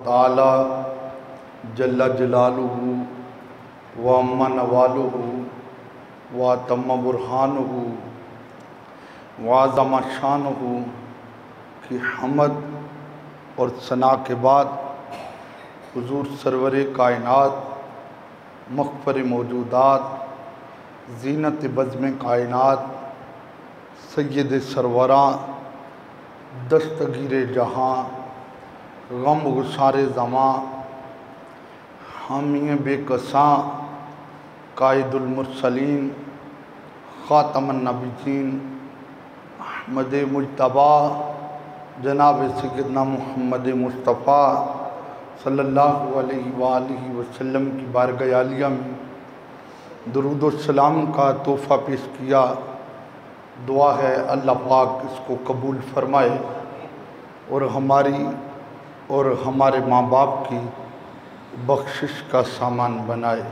تعالی جل جلالہ وعم نوالہ واتم برہانہ وعظم شانہ کی حمد اور ثنا کے بعد حضور سرور کائنات، مغفر موجودات، زینت بزم کائنات، سید سروراں، دستگیر جہاں، غم گسار زماں، حامی بے کساں، قائد المرسلین، خاتم النبیین، احمد مجتبی جناب سیدنا محمد مصطفیٰ صلی اللہ علیہ وآلہ وسلم کی بارگاہ عالیہ میں درود و سلام کا تحفہ پیش کیا۔ دعا ہے اللہ پاک اس کو قبول فرمائے اور ہماری اور ہمارے ماں باپ کی بخشش کا سامان بنائے۔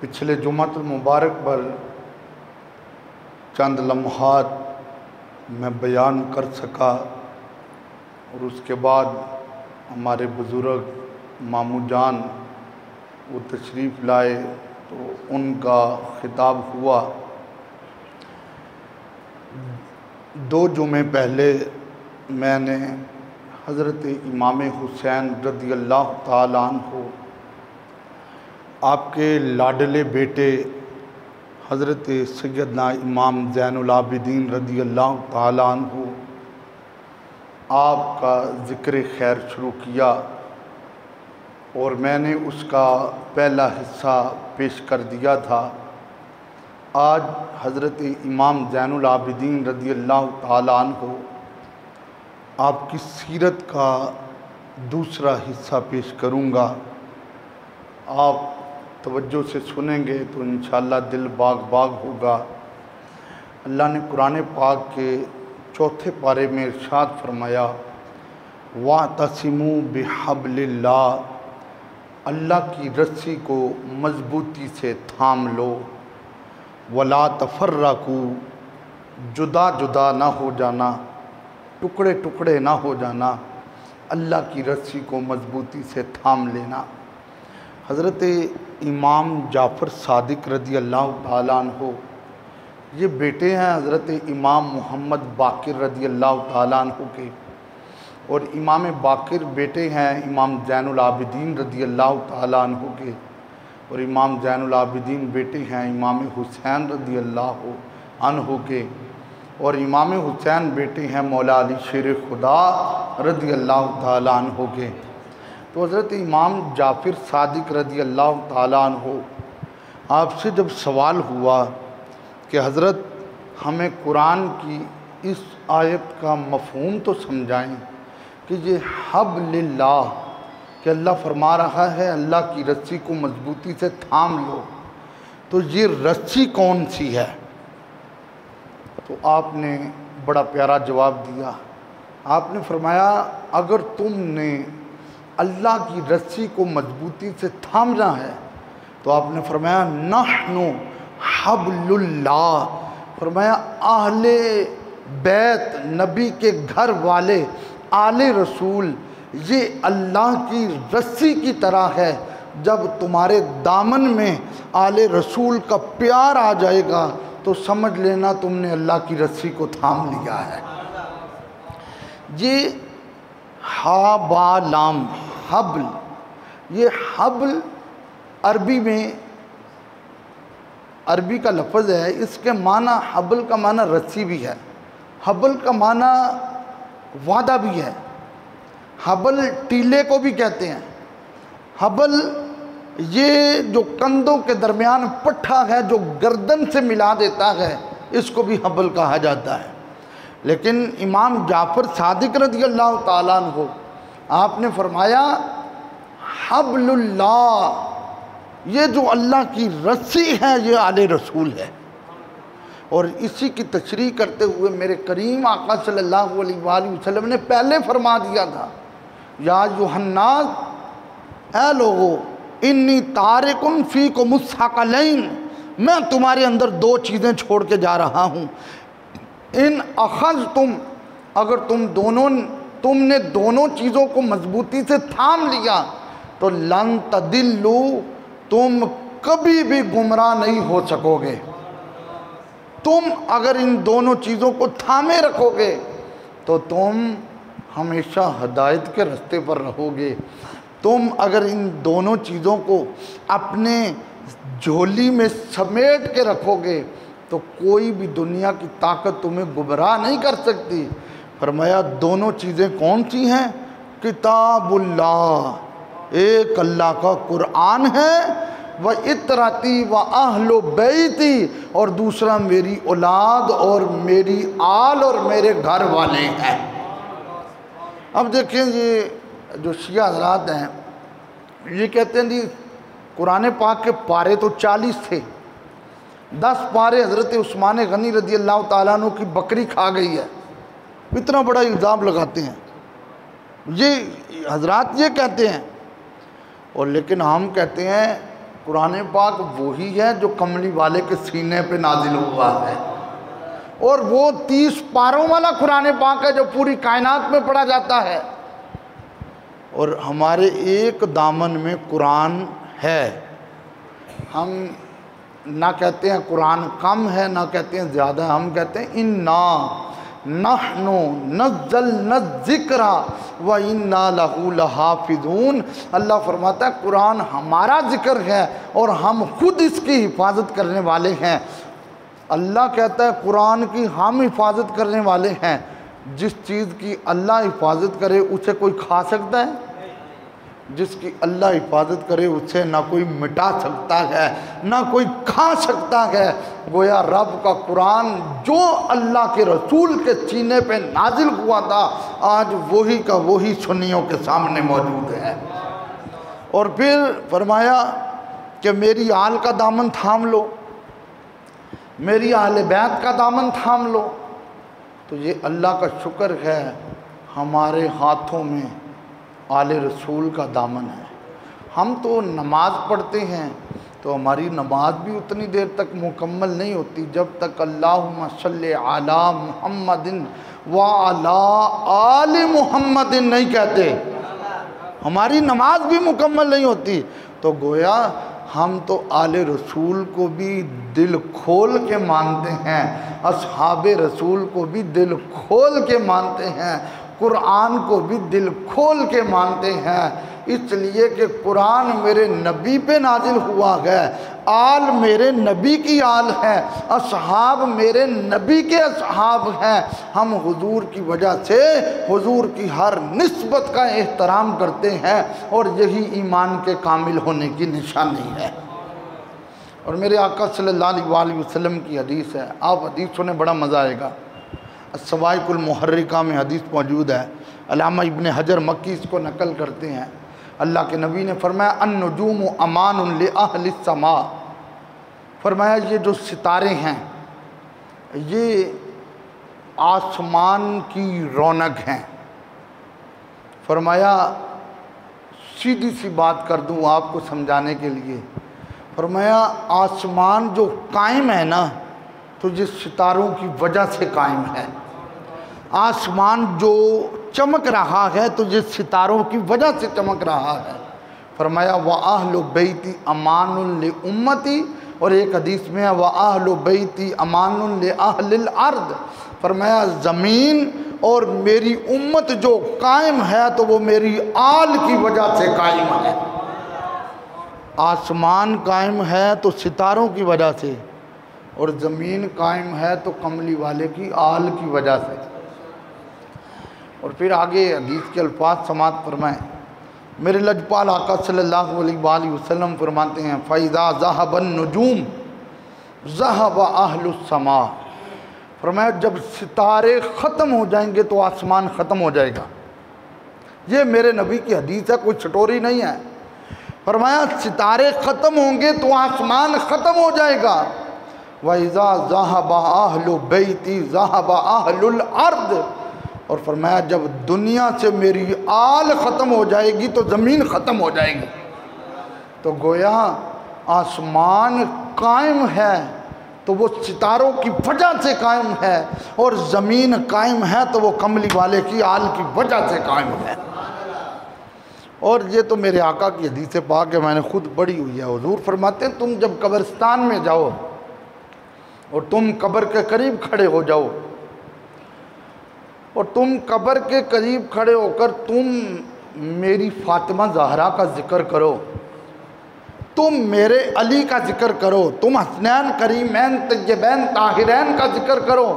پچھلے جمعۃ المبارک پر چند لمحات میں بیان کر سکا اور اس کے بعد ہمارے بزرگ ماموں جان وہ تشریف لائے تو ان کا خطاب ہوا۔ 2 جمعے پہلے میں نے حضرت امام حسین رضی اللہ تعالیٰ عنہ آپ کے لاڈلے بیٹے حضرت سیدنا امام زین العابدین رضی اللہ تعالیٰ عنہ آپ کا ذکر خیر شروع کیا اور میں نے اس کا پہلا حصہ پیش کر دیا تھا۔ آج حضرت امام زین العابدین رضی اللہ تعالیٰ عنہ آپ کی سیرت کا دوسرا حصہ پیش کروں گا۔ آپ توجہ سے سنیں گے تو انشاءاللہ دل باغ باغ ہوگا۔ اللہ نے قرآن پاک کے 4 پارے میں ارشاد فرمایا وَاعْتَصِمُوا بِحَبْلِ اللَّهِ، اللہ کی رسی کو مضبوطی سے تھام لو، وَلَا تَفَرَّقُوا، جدا جدا نہ ہو جانا، ٹکڑے ٹکڑے نہ ہو جانا، اللہ کی رسی کو مضبوطی سے تھام لینا۔ حضرت امام جعفر صادق رضی اللہ تعالیٰ عنہ یہ بیٹے ہیں حضرت امام محمد باقر رضی اللہ تعالیٰ عنہ کے، اور امام باقر بیٹے ہیں امام زین العابدین رضی اللہ تعالیٰ عنہ کے، اور امام زین العابدین بیٹے ہیں امام حسین رضی اللہ عنہ کے، اور امام حسین بیٹے ہیں مولا علی شیر خدا رضی اللہ تعالیٰ عنہ کے۔ تو حضرت امام جعفر صادق رضی اللہ تعالیٰ عنہ آپ سے جب سوال ہوا کہ حضرت ہمیں قرآن کی اس آیت کا مفہوم تو سمجھائیں کہ یہ حبل اللہ، کہ اللہ فرما رہا ہے اللہ کی رسی کو مضبوطی سے تھام لو، تو یہ رسی کون سی ہے؟ تو آپ نے بڑا پیارا جواب دیا۔ آپ نے فرمایا اگر تم نے اللہ کی رسی کو مضبوطی سے تھامنا ہے تو آپ نے فرمایا نحن حبل اللہ، فرمایا اہل بیت نبی کے گھر والے آل رسول یہ اللہ کی رسی کی طرح ہے۔ جب تمہارے دامن میں آل رسول کا پیار آ جائے گا تو سمجھ لینا تم نے اللہ کی رسی کو تھام لیا ہے۔ یہ ہا با لام حبل، یہ حبل عربی میں عربی کا لفظ ہے، اس کے معنی حبل کا معنی رسی بھی ہے، حبل کا معنی وعدہ بھی ہے، حبل ٹیلے کو بھی کہتے ہیں۔ حبل یہ جو کندھوں کے درمیان پٹھا ہے جو گردن سے ملا دیتا ہے اس کو بھی حبل کہا جاتا ہے۔ لیکن امام جعفر صادق رضی اللہ تعالیٰ عنہ آپ نے فرمایا حبل اللہ، یہ جو اللہ کی رسی ہے یہ آل رسول ہے۔ اور اسی کی تشریح کرتے ہوئے میرے کریم آقا صلی اللہ علیہ وآلہ وسلم نے پہلے فرما دیا تھا یا ایھا الناس، اے لوگو انی تارکن فیکم الثقلین، میں تمہارے اندر 2 چیزیں چھوڑ کے جا رہا ہوں۔ ان اخذتم، اگر تم دونوں تم نے دونوں چیزوں کو مضبوطی سے تھام لیا تو لن تدلو، تم کبھی بھی گمراہ نہیں ہو سکو گے۔ تم اگر ان دونوں چیزوں کو تھامے رکھو گے تو تم ہمیشہ ہدایت کے راستے پر رہو گے۔ تم اگر ان دونوں چیزوں کو اپنے جھولی میں سمیٹ کے رکھو گے تو کوئی بھی دنیا کی طاقت تمہیں گمراہ نہیں کر سکتی۔ فرمایا دونوں چیزیں کون سی ہیں؟ کتاب اللہ، ایک اللہ کا قرآن ہے، وَإِطْرَتِي وَأَهْلُ بَيْتِي، اور دوسرا میری اولاد اور میری آل اور میرے گھر والے ہیں۔ اب دیکھیں یہ جو شیعہ حضرات ہیں یہ کہتے ہیں جی قرآن پاک کے پارے تو 40 تھے، 10 پارے حضرت عثمان غنی رضی اللہ تعالیٰ عنہ کی بکری کھا گئی ہے، اتنا بڑا الزام لگاتے ہیں یہ حضرات، یہ کہتے ہیں۔ اور لیکن ہم کہتے ہیں قرآن پاک وہی ہے جو کملی والے کے سینے پہ نازل ہوا ہے، اور وہ 30 پاروں والا قرآن پاک ہے جو پوری کائنات میں پڑھا جاتا ہے، اور ہمارے ایک دامن میں قرآن ہے۔ ہم نہ کہتے ہیں قرآن کم ہے، نہ کہتے ہیں زیادہ ہے، ہم کہتے ہیں اِنَّا نَحْنُ نَزَّلْنَا الذِّكْرَ وَإِنَّا لَهُ لَحَافِظُونَ۔ اللہ فرماتا ہے قرآن ہمارا ذکر ہے اور ہم خود اس کی حفاظت کرنے والے ہیں۔ اللہ کہتا ہے قرآن کی ہم حفاظت کرنے والے ہیں۔ جس چیز کی اللہ حفاظت کرے اسے کوئی کھا سکتا ہے؟ جس کی اللہ حفاظت کرے اسے نہ کوئی مٹا سکتا ہے نہ کوئی کھا سکتا ہے۔ گویا رب کا قرآن جو اللہ کے رسول کے سینے پہ نازل ہوا تھا آج وہی کا وہی سنیوں کے سامنے موجود ہے۔ اور پھر فرمایا کہ میری آل کا دامن تھام لو، میری اہل بیت کا دامن تھام لو۔ تو یہ اللہ کا شکر ہے ہمارے ہاتھوں میں آل رسول کا دامن ہے۔ ہم تو نماز پڑھتے ہیں تو ہماری نماز بھی اتنی دیر تک مکمل نہیں ہوتی جب تک اللہم صلی علی محمد وعلی آل محمد نہیں کہتے، ہماری نماز بھی مکمل نہیں ہوتی۔ تو گویا ہم تو آل رسول کو بھی دل کھول کے مانتے ہیں، اصحاب رسول کو بھی دل کھول کے مانتے ہیں، قرآن کو بھی دل کھول کے مانتے ہیں، اس لیے کہ قرآن میرے نبی پہ نازل ہوا ہے، آل میرے نبی کی آل ہے، اصحاب میرے نبی کے اصحاب ہیں۔ ہم حضور کی وجہ سے حضور کی ہر نسبت کا احترام کرتے ہیں اور یہی ایمان کے کامل ہونے کی نشانی ہے۔ اور میرے آقا صلی اللہ علیہ وآلہ وسلم کی حدیث ہے، آپ حدیث سنیں بڑا مزہ آئے گا۔ الصواعق المحرکہ میں حدیث موجود ہے، علامہ ابن حجر مکی اس کو نقل کرتے ہیں۔ اللہ کے نبی نے فرمایا النجوم امان لأہل السماء، فرمایا یہ جو ستارے ہیں یہ آسمان کی رونق ہیں۔ فرمایا سیدھی سی بات کر دوں آپ کو سمجھانے کے لیے، فرمایا آسمان جو قائم ہے نا تو یہ ستاروں کی وجہ سے قائم ہے، آسمان جو چمک رہا ہے تو یہ ستاروں کی وجہ سے چمک رہا ہے۔ فرمایا وَأَهْلُ بَيْتِ أَمَانٌ لِأُمَّتِي، اور ایک حدیث میں ہے وَأَهْلُ بَيْتِ أَمَانٌ لِأَهْلِ الْأَرْضِ، فرمایا زمین اور میری امت جو قائم ہے تو وہ میری آل کی وجہ سے قائم ہے۔ آسمان قائم ہے تو ستاروں کی وجہ سے، اور زمین قائم ہے تو کملی والے کی آل کی وجہ سے۔ اور پھر آگے حدیث کے الفاظ سماعت فرمائیں۔ میرے لجپال آقا صلی اللہ علیہ وآلہ وسلم فرماتے ہیں فَإِذَا ذَهَبَ النُّجُومُ ذَهَبَ أَهْلُ السَّمَاءِ، فرمایا جب ستارے ختم ہو جائیں گے تو آسمان ختم ہو جائے گا۔ یہ میرے نبی کی حدیث ہے، کوئی چھٹوری نہیں ہے۔ فرمایا ستارے ختم ہوں گے تو آسمان ختم ہو جائے گا۔ وَإِذَا ذَهَبَ أَهْلُ بَيْتِي ذَهَبَ أَهْلُ الْأَرْضِ، اور فرمایا جب دنیا سے میری آل ختم ہو جائے گی تو زمین ختم ہو جائے گی۔ تو گویا آسمان قائم ہے تو وہ ستاروں کی وجہ سے قائم ہے، اور زمین قائم ہے تو وہ کملی والے کی آل کی وجہ سے قائم ہے۔ اور یہ تو میرے آقا کی حدیث پاک ہے، میں نے خود پڑھی ہوئی ہے۔ حضور فرماتے ہیں تم جب قبرستان میں جاؤ اور تم قبر کے قریب کھڑے ہو جاؤ، اور تم قبر کے قریب کھڑے ہو کر تم میری فاطمہ زہرا کا ذکر کرو، تم میرے علی کا ذکر کرو، تم حسنین کریمین طیبین طاہرین کا ذکر کرو،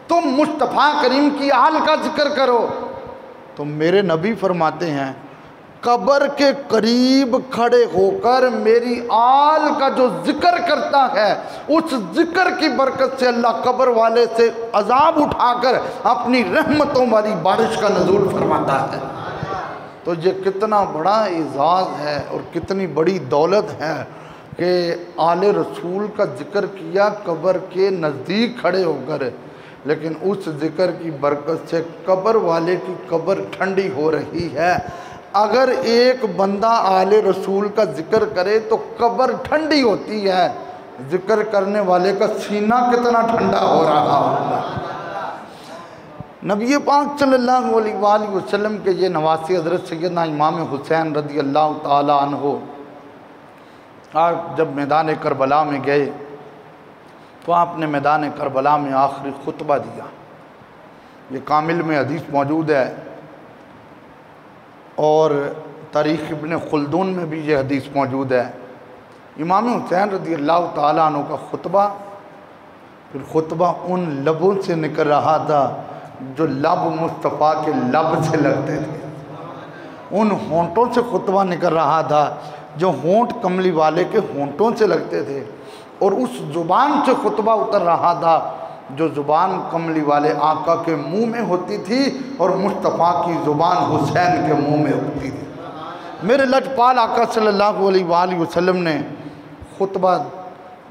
تم مصطفیٰ کریم کی آل کا ذکر کرو، تو میرے نبی فرماتے ہیں قبر کے قریب کھڑے ہو کر میری آل کا جو ذکر کرتا ہے، اس ذکر کی برکت سے اللہ قبر والے سے عذاب اٹھا کر اپنی رحمتوں والی بارش کا نزول فرماتا ہے۔ تو یہ کتنا بڑا اعزاز ہے اور کتنی بڑی دولت ہے کہ آل رسول کا ذکر کیا قبر کے نزدیک کھڑے ہو کر، لیکن اس ذکر کی برکت سے قبر والے کی قبر ٹھنڈی ہو رہی ہے۔ اگر ایک بندہ آل رسول کا ذکر کرے تو قبر ٹھنڈی ہوتی ہے، ذکر کرنے والے کا سینہ کتنا ٹھنڈا ہو رہا ہوگا۔ نبی پاک صلی اللہ علیہ وآلہ وسلم کے یہ نواسی حضرت سیدنا امام حسین رضی اللہ تعالی عنہ آپ جب میدان کربلا میں گئے تو آپ نے میدان کربلا میں آخری خطبہ دیا۔ یہ کامل میں حدیث موجود ہے، اور تاریخ ابن خلدون میں بھی یہ حدیث موجود ہے۔ امام حسین رضی اللہ تعالیٰ عنہ کا خطبہ، پھر خطبہ ان لبوں سے نکل رہا تھا جو لب مصطفیٰ کے لب سے لگتے تھے، ان ہونٹوں سے خطبہ نکل رہا تھا جو ہونٹ کملی والے کے ہونٹوں سے لگتے تھے، اور اس زبان سے خطبہ اتر رہا تھا جو زبان کملی والے آقا کے منہ میں ہوتی تھی، اور مصطفیٰ کی زبان حسین کے منہ میں ہوتی تھی۔ میرے لجپال آقا صلی اللہ علیہ وآلہ وسلم نے خطبہ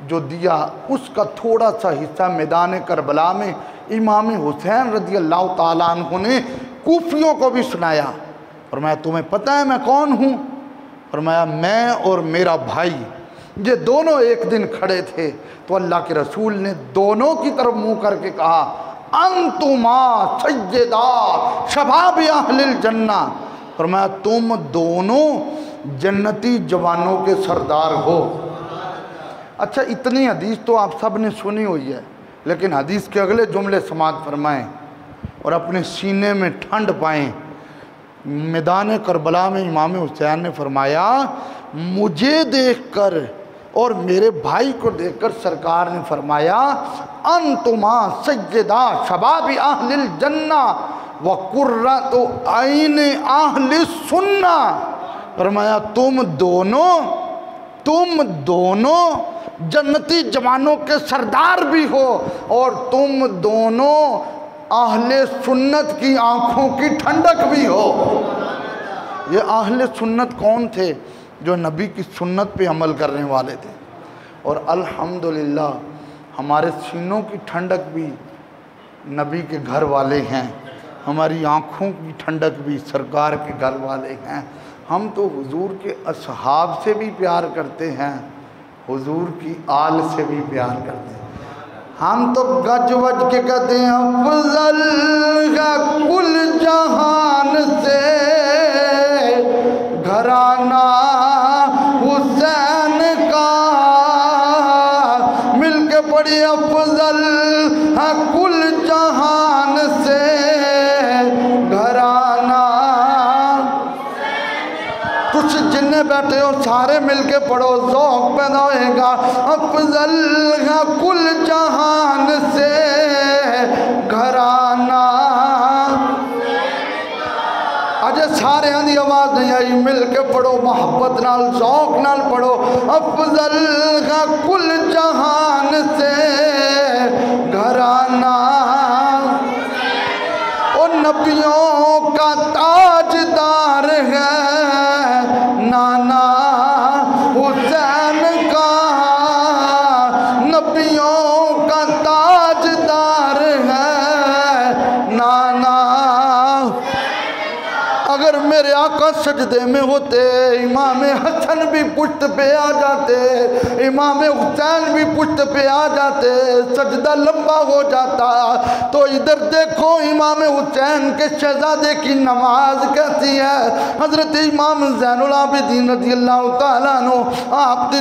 جو دیا اس کا تھوڑا سا حصہ میدان کربلا میں امام حسین رضی اللہ تعالیٰ عنہ نے کوفیوں کو بھی سنایا۔ فرمایا تمہیں پتہ ہے میں کون ہوں؟ فرمایا میں اور میرا بھائی یہ دونوں ایک دن کھڑے تھے تو اللہ کے رسول نے دونوں کی طرف منہ کر کے کہا انتما سیدا شباب اہل الجنہ، فرمایا تم دونوں جنتی جوانوں کے سردار ہو۔ اچھا اتنی حدیث تو آپ سب نے سنی ہوئی ہے، لیکن حدیث کے اگلے جملے سماعت فرمائیں اور اپنے سینے میں ٹھنڈ پائیں۔ میدان کربلا میں امام حسین نے فرمایا مجھے دیکھ کر اور میرے بھائی کو دیکھ کر سرکار نے فرمایا انتما سیدا شباب اہل الجنہ وقرۃ عین اہل السنہ، فرمایا تم دونوں جنتی جوانوں کے سردار بھی ہو، اور تم دونوں اہل سنت کی آنکھوں کی ٹھنڈک بھی ہو۔ یہ اہل سنت کون تھے؟ جو نبی کی سنت پہ عمل کرنے والے تھے، اور الحمدللہ ہمارے سینوں کی ٹھنڈک بھی نبی کے گھر والے ہیں، ہماری آنکھوں کی ٹھنڈک بھی سرکار کے گھر والے ہیں۔ ہم تو حضور کے اصحاب سے بھی پیار کرتے ہیں، حضور کی آل سے بھی پیار کرتے ہیں۔ ہم تو گج وج کے کہتے ہیں افضل کا کل جہان سے گھرانہ حسین کا، مل کے پڑھی افضل ہے کل جہان سے گھرانہ، کچھ جنہیں بیٹھے ہو سارے مل کے پڑھو ذوق پیدا ہوئے گا۔ افضل ہے کل جہان سے گھرانہ، اجے سارے دی آواز نہیں آئی، مل کے پڑھو محبت نال ذوق نال پڑھو افضل ہے کل جہان سے گھرانہ، اور نبیوں کا تاجدار ہے نانا حسین کا، نبیوں کا تاجدار ہے نانا، اگر میرے آقا سجدے میں ہوتے، امام حسن بھی پشت پہ آ جاتے، امام حسین بھی پشت پہ آ جاتے، سجدہ لمبا ہو جاتا تو ادھر دیکھو امام حسین کے شہزادے کی نماز کیسی ہے۔ حضرت امام زین العابدین رضی اللہ تعالیٰ عنہ آپ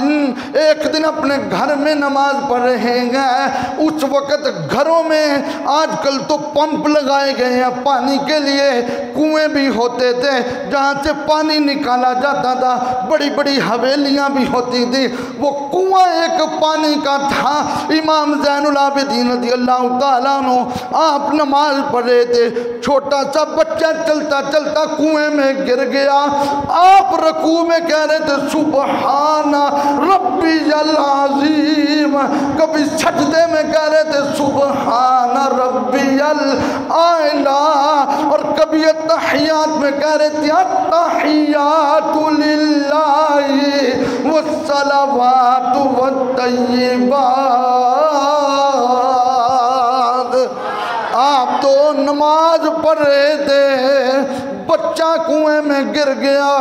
ایک دن اپنے گھر میں نماز پڑھ رہے ہیں، اس وقت گھروں میں آج کل تو پمپ لگائے گئے ہیں پانی کے لیے، کنویں بھی ہوتے تھے جہاں سے پانی نکالا جاتا تھا، بڑی بڑی حویلیاں بھی ہوتی تھی، وہ کنواں ایک پانی کا تھا۔ امام زین العابدین رضی اللہ تعالیٰ عنہ آپ نماز پڑھ رہے تھے، چھوٹا سا بچہ چلتا چلتا کنویں میں گر گیا، آپ رکوع میں کہہ رہے تھے سبحان ربی العظیم، کبھی سجدے میں کہہ رہے تھے سبحان ربی الاعلی، اور کبھی تحیات میں کہہ رہے تھے التحیات للہ والصلوات والطیبات۔ آپ تو نماز پڑھ رہے تھے، بچہ کنویں میں گر گیا،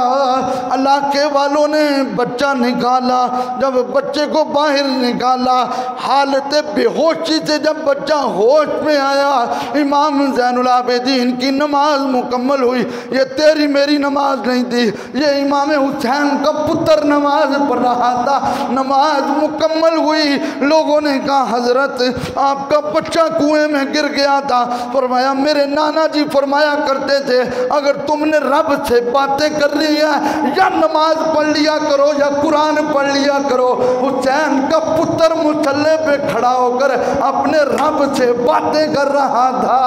علاقے والوں نے بچہ نکالا، جب بچے کو باہر نکالا حالت بے ہوشی سے جب بچہ ہوش میں آیا، امام زین العابدین کی نماز مکمل ہوئی۔ یہ تیری میری نماز نہیں تھی، یہ امام حسین کا پتر نماز پڑھ رہا تھا، نماز مکمل ہوئی۔ لوگوں نے کہا حضرت آپ کا بچہ کنویں میں گر گیا تھا، فرمایا میرے نانا جی فرمایا کرتے تھے اگر تم نے رب سے باتیں کر لی ہیں یا نماز پڑھ لیا کرو یا قرآن پڑھ لیا کرو۔ حسین کا پتر مصلی پہ کھڑا ہو کر اپنے رب سے باتیں کر رہا تھا،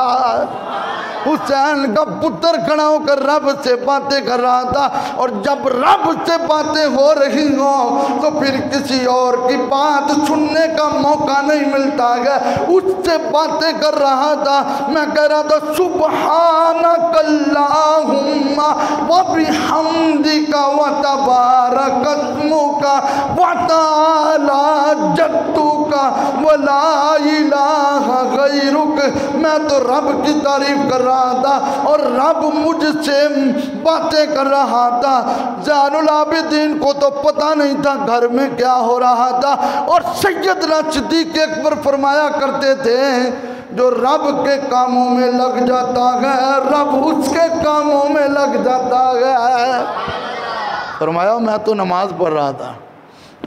حسین کا پتر کھڑا ہو کر رب سے باتیں کر رہا تھا، اور جب رب سے باتیں ہو رہی ہوں تو پھر کسی اور کی بات سننے کا موقع نہیں ملتا ہے، اس سے باتیں کر رہا تھا۔ میں کہہ رہا تھا سبحانک اللہم وبحمدک وتبارک اسمک وتعالی جدک ولا الہ غیرک۔ میں تو رب کی تعریف کر رہا تھا اور رب مجھ سے باتیں کر رہا تھا۔ زین العابدین کو تو پتہ نہیں تھا گھر میں کیا ہو رہا تھا، اور سیدنا صدیق اکبر فرمایا کرتے تھے جو رب کے کاموں میں لگ جاتا ہے رب اس کے کاموں میں لگ جاتا ہے۔ فرمایا میں تو نماز پڑھ رہا تھا۔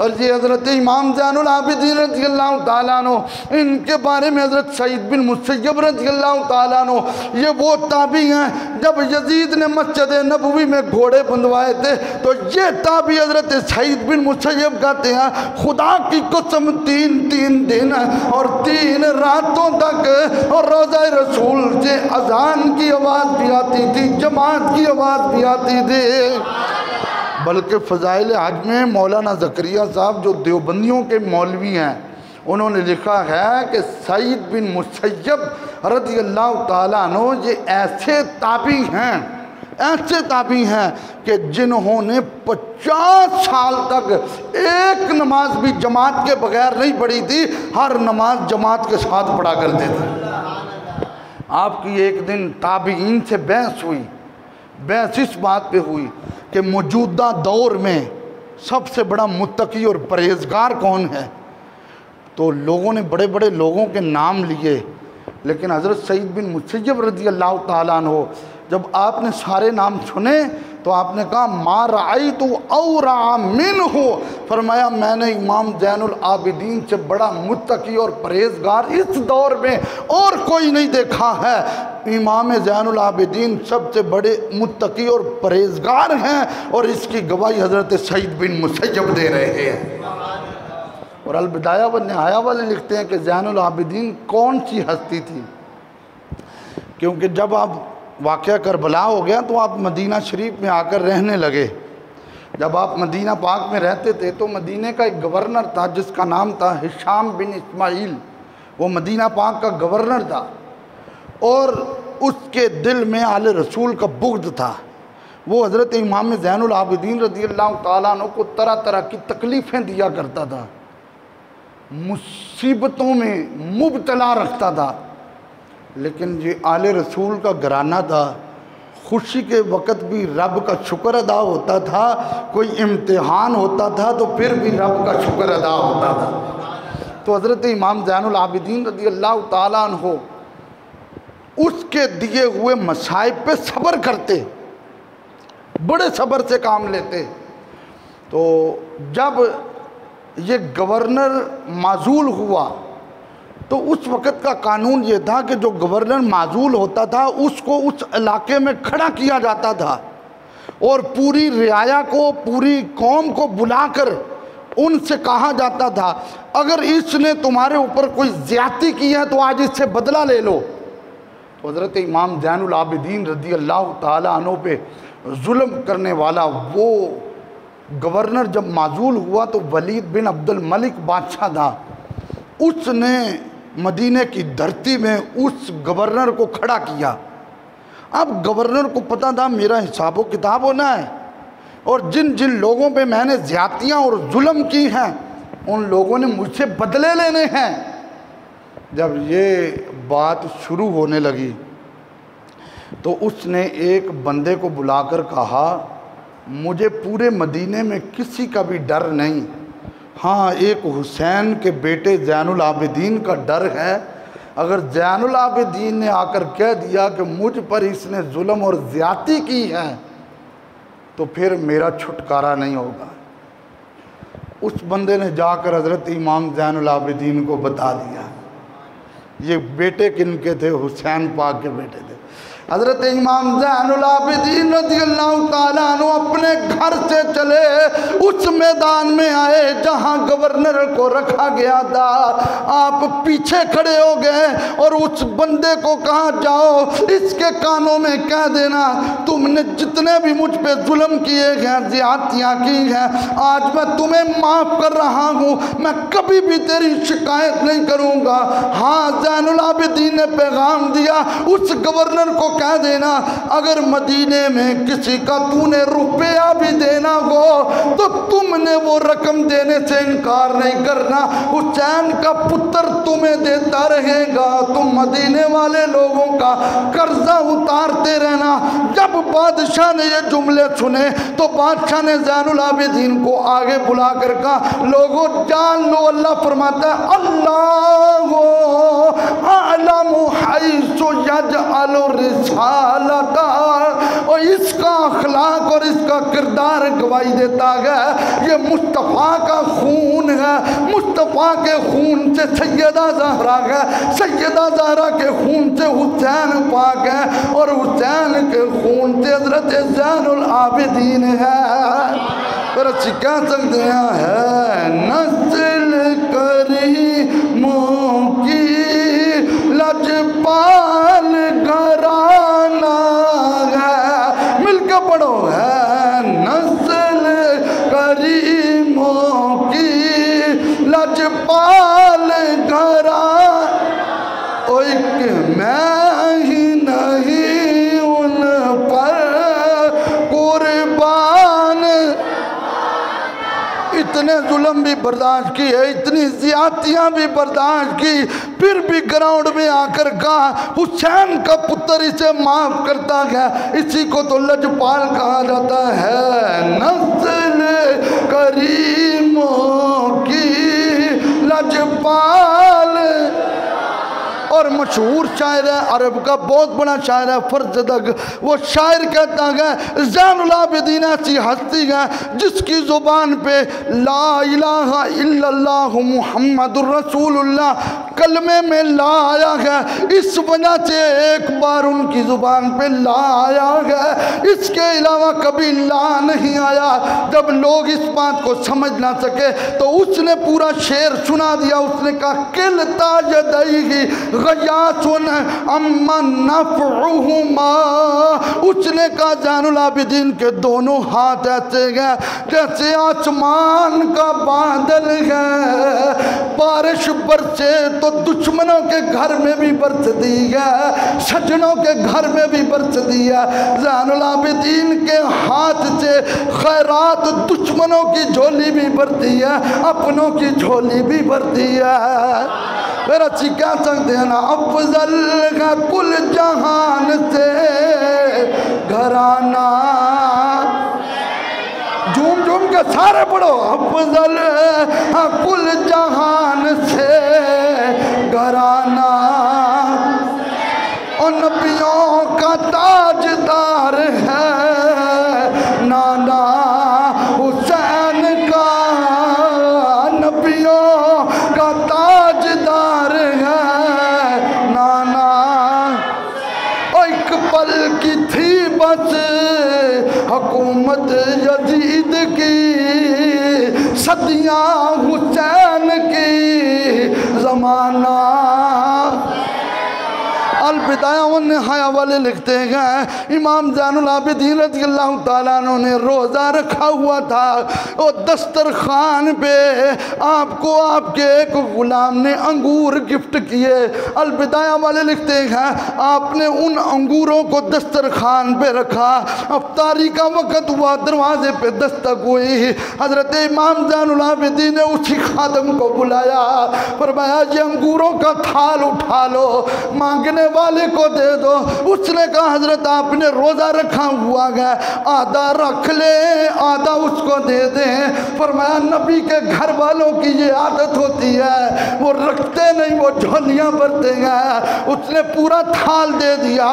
اور یہ حضرت امام زین العابدین رضی اللہ تعالیٰ عنہ، ان کے بارے میں حضرت سعید بن مسیب رضی اللہ تعالیٰ عنہ، یہ وہ تابعی ہیں جب یزید نے مسجد نبوی میں گھوڑے بندوائے تھے تو یہ تابعی حضرت سعید بن مسیب کہتے ہیں خدا کی قسم تین دن اور 3 راتوں تک اور روضہ رسول سے اذان کی آواز بھی آتی تھی، جماعت کی آواز بھی آتی تھی۔ بلکہ فضائل حج میں مولانا زکریا صاحب جو دیوبندیوں کے مولوی ہیں انہوں نے لکھا ہے کہ سعید بن مسیب رضی اللہ تعالیٰ عنہ یہ ایسے تابعی ہیں کہ جنہوں نے 50 سال تک ایک نماز بھی جماعت کے بغیر نہیں پڑھی تھی، ہر نماز جماعت کے ساتھ پڑھا کرتے تھے۔ آپ کی ایک دن تابعین سے بحث ہوئی، بحث اس بات پہ ہوئی کہ موجودہ دور میں سب سے بڑا متقی اور پرہیزگار کون ہے؟ تو لوگوں نے بڑے بڑے لوگوں کے نام لیے، لیکن حضرت سعید بن مسیب رضی اللہ تعالیٰ عنہ جب آپ نے سارے نام سنے تو آپ نے کہا ما رأیت اورع منہ، فرمایا میں نے امام زین العابدین سے بڑا متقی اور پرہیزگار اس دور میں اور کوئی نہیں دیکھا ہے۔ امام زین العابدین سب سے بڑے متقی اور پرہیزگار ہیں، اور اس کی گواہی حضرت سعید بن مسیب دے رہے ہیں۔ اور البدایہ والنہایہ والے لکھتے ہیں کہ زین العابدین کون سی ہستی تھی، کیونکہ جب آپ واقعہ کربلا ہو گیا تو آپ مدینہ شریف میں آ کر رہنے لگے۔ جب آپ مدینہ پاک میں رہتے تھے تو مدینہ کا ایک گورنر تھا جس کا نام تھا ہشام بن اسماعیل، وہ مدینہ پاک کا گورنر تھا، اور اس کے دل میں آل رسول کا بغض تھا۔ وہ حضرت امام زین العابدین رضی اللہ تعالیٰ عنہ کو طرح طرح کی تکلیفیں دیا کرتا تھا، مصیبتوں میں مبتلا رکھتا تھا، لیکن یہ آل رسول کا گھرانہ تھا، خوشی کے وقت بھی رب کا شکر ادا ہوتا تھا، کوئی امتحان ہوتا تھا تو پھر بھی رب کا شکر ادا ہوتا تھا۔ تو حضرت امام زین العابدین رضی اللہ تعالیٰ عنہ اس کے دیے ہوئے مصائب پہ صبر کرتے، بڑے صبر سے کام لیتے۔ تو جب یہ گورنر معزول ہوا تو اس وقت کا قانون یہ تھا کہ جو گورنر معزول ہوتا تھا اس کو اس علاقے میں کھڑا کیا جاتا تھا اور پوری رعایا کو، پوری قوم کو بلا کر ان سے کہا جاتا تھا اگر اس نے تمہارے اوپر کوئی زیادتی کی ہے تو آج اس سے بدلہ لے لو۔ تو حضرت امام زین العابدین رضی اللہ تعالیٰ عنہ پہ ظلم کرنے والا وہ گورنر جب معزول ہوا تو ولید بن عبد الملک بادشاہ تھا، اس نے مدینہ کی دھرتی میں اس گورنر کو کھڑا کیا۔ اب گورنر کو پتہ تھا میرا حساب و کتاب ہونا ہے اور جن جن لوگوں پہ میں نے زیادتیاں اور ظلم کی ہیں ان لوگوں نے مجھ سے بدلے لینے ہیں۔ جب یہ بات شروع ہونے لگی تو اس نے ایک بندے کو بلا کر کہا مجھے پورے مدینے میں کسی کا بھی ڈر نہیں، ہاں ایک حسین کے بیٹے زین العابدین کا ڈر ہے، اگر زین العابدین نے آ کر کہہ دیا کہ مجھ پر اس نے ظلم اور زیادتی کی ہے تو پھر میرا چھٹکارا نہیں ہوگا۔ اس بندے نے جا کر حضرت امام زین العابدین کو بتا دیا۔ یہ بیٹے کن کے تھے؟ حسین پاک کے بیٹے تھے۔ حضرت امام زین العابدین رضی اللہ تعالیٰ عنہ اپنے گھر سے چلے اس میدان میں آئے جہاں گورنر کو رکھا گیا تھا، آپ پیچھے کھڑے ہو گئے اور اس بندے کو کہا جاؤ اس کے کانوں میں کہہ دینا تم نے جتنے بھی مجھ پہ ظلم کیے ہیں، زیادتیاں کی ہیں، آج میں تمہیں معاف کر رہا ہوں، میں کبھی بھی تیری شکایت نہیں کروں گا۔ ہاں زین العابدین نے پیغام دیا اس گورنر کو کہہ دینا اگر مدینے میں کسی کا تو نے روپیہ بھی دینا ہو تو تم نے وہ رقم دینے سے انکار نہیں کرنا، حسین کا پتر تمہیں دیتا رہے گا، تم مدینے والے لوگوں کا قرضہ اتارتے رہنا۔ جب بادشاہ نے یہ جملے سنے تو بادشاہ نے زین العابدین کو آگے بلا کر کہا لوگوں جان لو اللہ فرماتا ہے اللہ اعلم حیث یجعل رسالتہ، اور اس کا اخلاق اور اس کا کردار گواہی دیتا ہے یہ مصطفیٰ کا خون ہے، مصطفیٰ کے خون سے سیدہ زہرا ہے، سیدہ زہرا کے خون سے حسین پاک ہے اور حسین کے خون سے حضرت زین العابدین ہے۔ پھر اچھی کہہ سکتے ہیں نسل کریموں کی لجپال گھرانہ ہے، مل کے پڑھو ہے نسل کریموں کی لجپال گھرانہ، ایک میں ہی نہیں ان پر قربان، اتنے ظلم بھی برداشت کی ہے، اتنی زیادتیاں بھی برداشت کی، پھر بھی گراؤنڈ میں آ کر کہا حسین کا پتر اسے معاف کرتا ہے، اسی کو تو لجپال کہا جاتا ہے۔ نسل کریموں کی لجپال، اور مشہور شاعر ہے عرب کا، بہت بڑا شاعر ہے فرزدق، وہ شاعر کہتا ہے زین العابدین ایسی ہستی ہے جس کی زبان پہ لا الہ الا اللہ محمد الرسول اللہ کلمے میں لا آیا ہے، اس وجہ سے ایک بار ان کی زبان پہ لا آیا ہے، اس کے علاوہ کبھی لا نہیں آیا۔ جب لوگ اس بات کو سمجھ نہ سکے تو اس نے پورا شعر سنا دیا، اس نے کہا کلتا یدیہ غیاثن اما نفعہما، اس نے کہا زین العابدین کے دونوں ہاتھ ایسے ہیں جیسے آسمان کا بادل ہے، بارش برسے تو دشمنوں کے گھر میں بھی برستی ہے، سجنوں کے گھر میں بھی برستی ہے۔ زین العابدین کے ہاتھ سے خیرات دشمنوں کی جھولی بھی بھرتی ہے، اپنوں کی جھولی بھی بھرتی ہے۔ پھر اچھی کہہ سکتے ہیں نا افضل ہے کل جہان سے گھرانہ، جھوم جھوم کے سارے پڑھو، افضل ہے کل جہان سے گھرانہ، اور نبیوں کا تاجدار ہے نانا حسین کا، نبیوں کا تاجدار ہے نانا، اور ایک پل کی تھی بس حکومت یزید کی، صدیاں حسین کی زمانہ۔ البدایہ والنہایہ والے لکھتے ہیں امام زین العابدین رضی اللہ تعالیٰ عنہ نے روزہ رکھا ہوا تھا، اور دسترخوان پہ آپ کو آپ کے ایک غلام نے انگور گفٹ کیے۔ البدایہ والے لکھتے ہیں آپ نے ان انگوروں کو دسترخوان پہ رکھا، افطاری کا وقت ہوا، دروازے پہ دستک ہوئی، حضرت امام زین العابدین نے اسی خادم کو بلایا، فرمایا یہ انگوروں کا تھال اٹھا لو، مانگنے والے کو دے دو۔ اس نے کہا حضرت آپ نے روزہ رکھا ہوا ہے، آدھا رکھ لے آدھا اس کو دے دیں۔ فرمایا نبی کے گھر والوں کی یہ عادت ہوتی ہے، وہ رکھتے نہیں، وہ جھولیاں بھرتے ہیں۔ اس نے پورا تھال دے دیا۔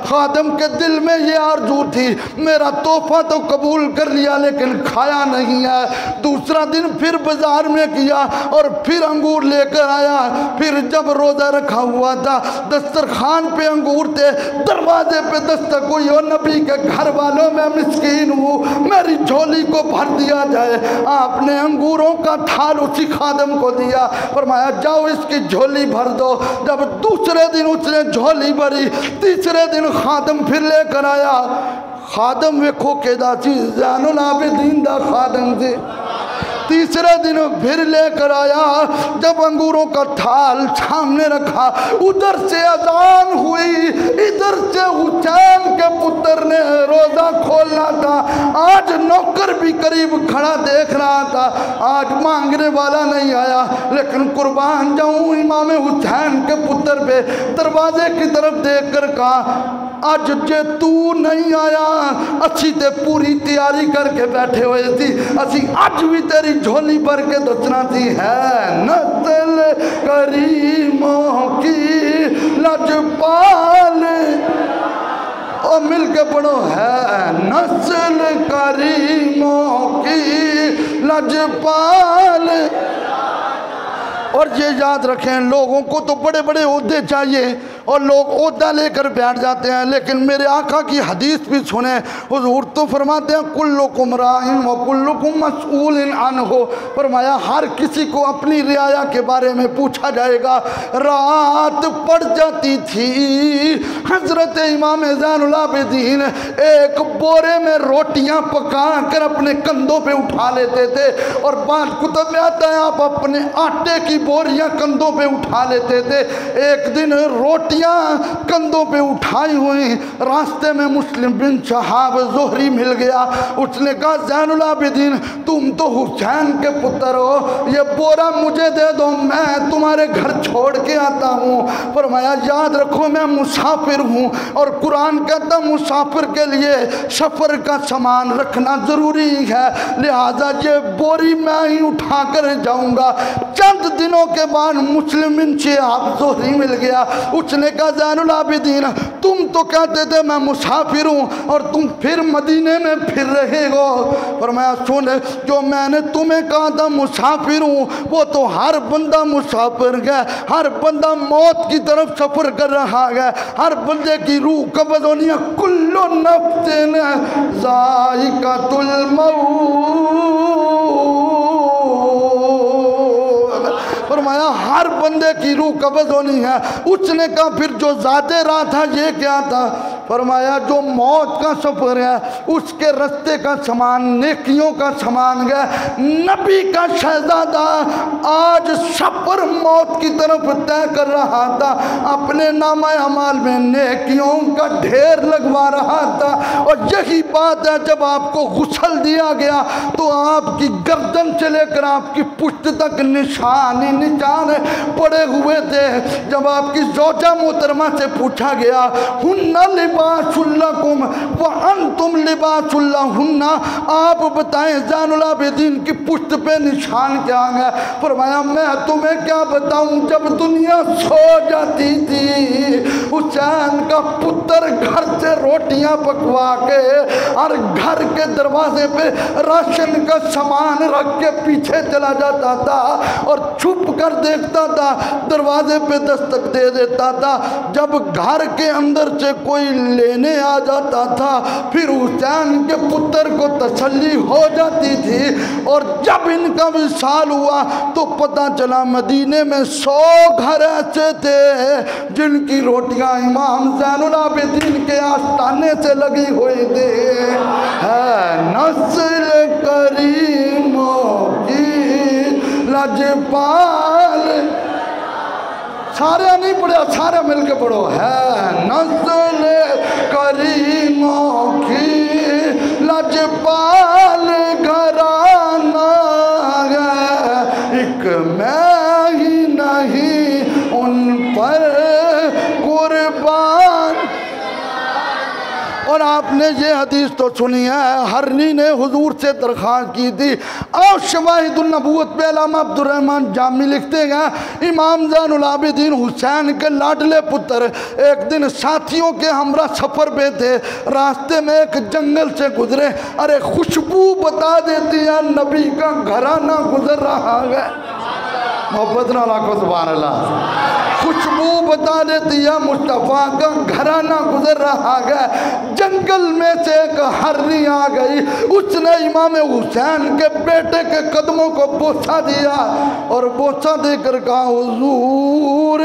خادم کے دل میں یہ آرزو تھی میرا تحفہ تو قبول کر لیا لیکن کھایا نہیں ہے۔ دوسرا دن پھر بازار میں کیا اور پھر انگور لے کر آیا۔ پھر جب روزہ رکھا ہوا تھا دسترخوان پہ انگور تھے، دروازے پہ دستک ہوئی، اور نبی کے گھر والوں میں مسکین ہوں، میری جھولی کو بھر دیا جائے۔ آپ نے انگوروں کا تھال اسی خادم کو دیا، فرمایا جاؤ اس کی جھولی بھر دو۔ جب دوسرے دن اس نے جھولی بھری، تیسرے دن خادم پھر لے کر آیا۔ خادم ویکھو کہ دا چیز زین العابدین دا خادم تھے۔ تیسرے دن پھر لے کر آیا، جب انگوروں کا تھال سامنے رکھا، ادھر سے اذان ہوئی، ادھر سے حسین کے پتر نے روزہ کھولنا تھا۔ آج نوکر بھی قریب کھڑا دیکھ رہا تھا، آج مانگنے والا نہیں آیا، لیکن قربان جاؤں امام حسین کے پتر پہ دروازے کی طرف دیکھ کر کہا اج جے تو نہیں آیا اچھی تے پوری تیاری کر کے بیٹھے ہوئے تھی، اسی اج بھی تیری جھولی بھر کے دچنا تھی۔ ہے نسل کریموں کی لجپال، اور مل کے پڑھو، ہے نسل کریموں کی لجپال۔ اور یہ یاد رکھیں لوگوں کو تو بڑے بڑے عہدے چاہیے اور لوگ عہدہ لے کر بیٹھ جاتے ہیں، لیکن میرے آقا کی حدیث بھی سنیں، حضور تو فرماتے ہیں کلکم راعٍ وکلکم مسئول عنہ، فرمایا ہر کسی کو اپنی رعایا کے بارے میں پوچھا جائے گا۔ رات پڑ جاتی تھی، حضرت امام زین العابدین ایک بورے میں روٹیاں پکا کر اپنے کندھوں پہ اٹھا لیتے تھے، اور بعض کتب میں آتا ہے آپ اپنے آٹے کی بوریاں کندھوں پہ اٹھا لیتے تھے۔ ایک دن روٹیاں کندھوں پہ اٹھائی ہوئی، راستے میں مسلم بن شہاب زہری مل گیا۔ اس نے کہا زین العابدین تم تو حسین کے پتر ہو، یہ بورا مجھے دے دو، میں تمہارے گھر چھوڑ کے آتا ہوں۔ فرمایا یاد رکھو میں مسافر ہوں، اور قرآن کہتا مسافر کے لیے سفر کا سامان رکھنا ضروری ہے، لہذا یہ بوری میں ہی اٹھا کر جاؤں گا۔ چند دنوں کے بعد مسلم بن شہاب زہری مل گیا۔ اس نے کہا زین العابدین تم تو کہتے تھے میں مسافر ہوں اور تم پھر مدینے میں پھر رہے ہو۔ فرمایا سن، جو میں نے تمہیں کہا تھا مسافر ہوں وہ تو ہر بندہ مسافر ہے، ہر بندہ موت کی طرف سفر کر رہا ہے، ہر بندے کی روح قبض ہونی ہے۔ کل نفس ذائقۃ الموت، فرمایا ہر بندے کی روح قبض ہونی ہے۔ اس نے کہا پھر جو ذات راہ تھا یہ کیا تھا؟ فرمایا جو موت کا سفر ہے اس کے رستے کا سامان نیکیوں کا سامان گیا. نبی کا شہزادہ آج سفر موت کی طرف طے کر رہا تھا, اپنے نامہ اعمال میں نیکیوں کا ڈھیر لگوا رہا تھا. اور یہی بات ہے, جب آپ کو غسل دیا گیا تو آپ کی گردن سے لے کر آپ کی پشت تک نشان پڑے ہوئے تھے. جب آپ کی زوجہ محترمہ سے پوچھا گیا ہن لباس لکم وانتم لباس لہن, آپ بتائیں زین العابدین کی پشت پہ نشان کیا ہے؟ فرمایا میں تمہیں کیا بتاؤں, جب دنیا سو جاتی تھی حسین کا پتر گھر سے روٹیاں پکوا کے اور گھر کے دروازے پہ راشن کا سامان رکھ کے پیچھے چلا جاتا تھا اور چھپ کر دیکھتا تھا, دروازے پہ دستک دے دیتا تھا. جب گھر کے اندر سے کوئی لینے آ جاتا تھا پھر حسین کے پتر کو تسلی ہو جاتی تھی. اور جب ان کا وصال ہوا تو پتہ چلا مدینے میں 100 گھر ایسے تھے جن کی روٹیاں امام زین العابدین کے آستانے سے لگی ہوئی تھی. ہے نسل کریموں کی لجپال, سارے نہیں پڑھا, سارے مل کے پڑھو. ہے نسل کریموں کی لجپال گھرانہ ہے, ایک میں ہی نہیں ان پر قربان. اور آپ نے یہ حدیث تو سنی ہے, ہرنی نے حضور سے درخواست کی تھی. اور شواہد النبوت پہ علامہ عبد الرحمن جامی لکھتے ہیں امام زین العابدین حسین کے لاڈلے پتر ایک دن ساتھیوں کے ہمراہ سفر پہ تھے, راستے میں ایک جنگل سے گزرے. ارے خوشبو بتا دیتی ہے نبی کا گھرانہ گزر رہا ہے. محبت نہ لاکھو سبحان اللہ. خوشبو بتا دیتی ہے مصطفیٰ کا گھرانہ گزر رہا ہے. جنگل میں سے ایک ہرنی آ گئی, اس نے امام حسین کے بیٹے کے قدموں کو بوسہ دیا اور بوسہ دے کر کہا حضور,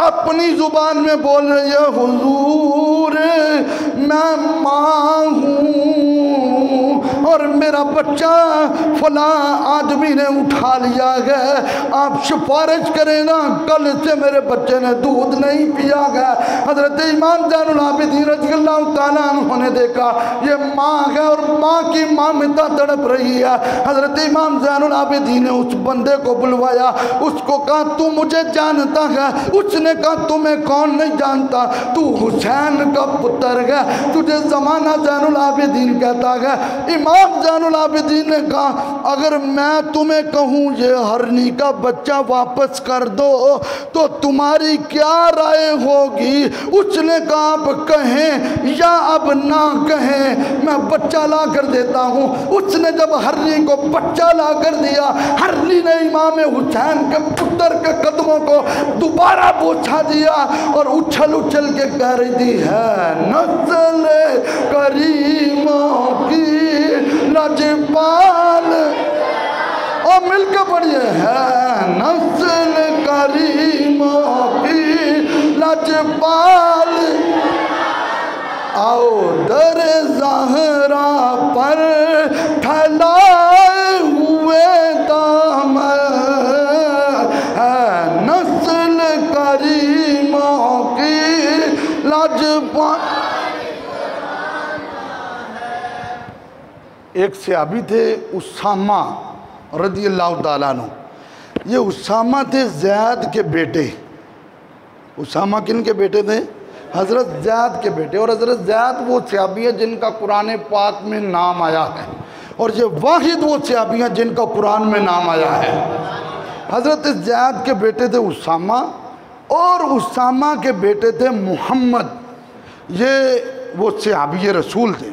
اپنی زبان میں بول رہی ہے حضور میں ماں ہوں اور میرا بچہ فلاں آدمی نے اٹھا لیا ہے, آپ سفارش کریں نا, کل سے میرے بچے نے دودھ نہیں پیا گیا. حضرت امام زین العابدین رضی اللہ تعالیٰ عنہ نے دیکھا یہ ماں ہے اور ماں کی مامتا تڑپ رہی ہے. حضرت امام زین العابدین نے اس بندے کو بلوایا, اس کو کہا تو مجھے جانتا ہے؟ اس نے کہا تمہیں کون نہیں جانتا, تو حسین کا پتر ہے, تجھے زمانہ زین العابدین کہتا ہے. امام زین العابدین نے کہا اگر میں تمہیں کہوں یہ ہرنی کا بچہ واپس کر دو تو تمہاری کیا رائے ہوگی؟ اس نے کہا آپ کہیں یا اب نہ کہیں, میں بچہ لا کر دیتا ہوں. اس نے جب ہرنی کو بچہ لا کر دیا, ہرنی نے امام حسین کے پتر کے قدموں کو دوبارہ بوسہ دیا اور اچھل اچھل کے کہہ رہی تھی ہے نسل کریموں کی لجپال. اور مل کے پڑھئے ہے نسل کریموں کی لجپال. آؤ در زہرا پر پھیلائے ہوئے دامن, ہے نسل کریموں کی لجپال. ایک صحابی تھے اسامہ رضی اللہ تعالیٰ عنہ. یہ اسامہ تھے زید کے بیٹے. اسامہ کن کے بیٹے تھے؟ حضرت زید کے بیٹے. اور حضرت زید وہ صحابی ہیں جن کا قرآن پاک میں نام آیا ہے, اور یہ واحد وہ صحابی ہیں جن کا قرآن میں نام آیا ہے. حضرت زید کے بیٹے تھے اسامہ, اور اسامہ کے بیٹے تھے محمد. یہ وہ صحابی رسول تھے.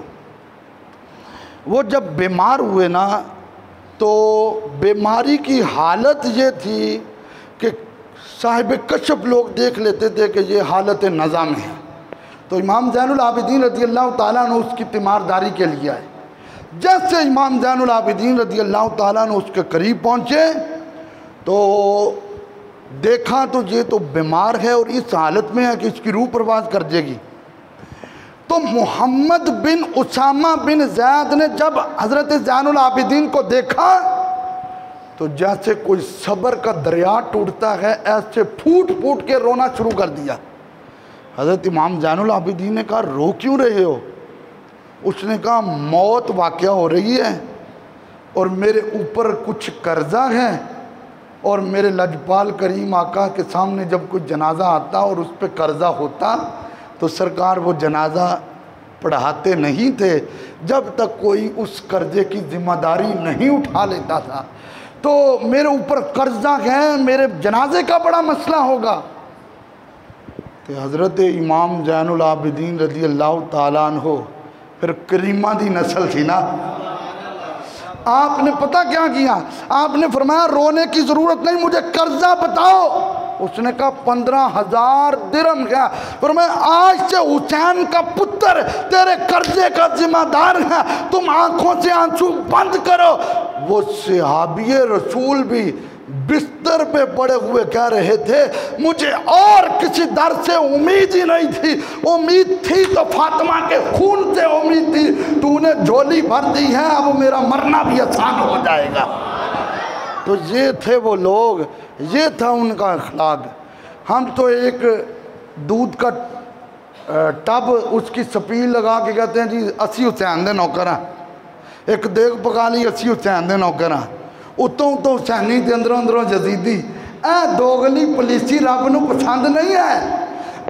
وہ جب بیمار ہوئے نا تو بیماری کی حالت یہ تھی کہ صاحب کشف لوگ دیکھ لیتے تھے کہ یہ حالت نزع میں ہے. تو امام زین العابدین رضی اللہ تعالیٰ عنہ اس کی تیمارداری کے لیے آئے. جیسے امام زین العابدین رضی اللہ تعالیٰ عنہ اس کے قریب پہنچے تو دیکھا تو یہ تو بیمار ہے اور اس حالت میں ہے کہ اس کی روح پرواز کر جائے گی. تو محمد بن اسامہ بن زید نے جب حضرت زین العابدین کو دیکھا تو جیسے کوئی صبر کا دریا ٹوٹتا ہے ایسے پھوٹ پھوٹ کے رونا شروع کر دیا۔ حضرت امام زین العابدین نے کہا رو کیوں رہے ہو؟ اس نے کہا موت واقعہ ہو رہی ہے اور میرے اوپر کچھ قرضہ ہے، اور میرے لجپال کریم آقا کے سامنے جب کوئی جنازہ آتا اور اس پہ قرضہ ہوتا تو سرکار وہ جنازہ پڑھاتے نہیں تھے جب تک کوئی اس قرضے کی ذمہ داری نہیں اٹھا لیتا تھا، تو میرے اوپر قرضہ ہے، میرے جنازے کا بڑا مسئلہ ہوگا۔ کہ حضرت امام زین العابدین رضی اللہ تعالیٰ عنہ پھر کریمہ دی نسل تھی نا، آپ نے پتہ کیا کیا؟ آپ نے فرمایا رونے کی ضرورت نہیں، مجھے قرضہ بتاؤ۔ اس نے کہا 15,000 درہم ہے۔ فرمایا آج سے حسین کا پتر تیرے قرضے کا ذمہ دار ہے، تم آنکھوں سے آنسو بند کرو۔ وہ صحابی رسول بھی بستر پہ پڑے ہوئے کہہ رہے تھے مجھے اور کسی در سے امید ہی نہیں تھی، امید تھی تو فاطمہ کے خون سے امید تھی، تو نے جھولی بھر دی ہے، اب میرا مرنا بھی آسان ہو جائے گا۔ تو یہ تھے وہ لوگ، یہ تھا ان کا اخلاق۔ ہم تو ایک دودھ کا ٹب اس کی سپیل لگا کے کہتے ہیں جی 80 حسین دے نوکر ہیں، ایک دیکھ پکا لی 80 حسین دے نوکر ہیں، اتوں تو حسینی دے اندروں اندروں یزیدی۔ اے دوغلی پولیسی رب نو پسند نہیں ہے،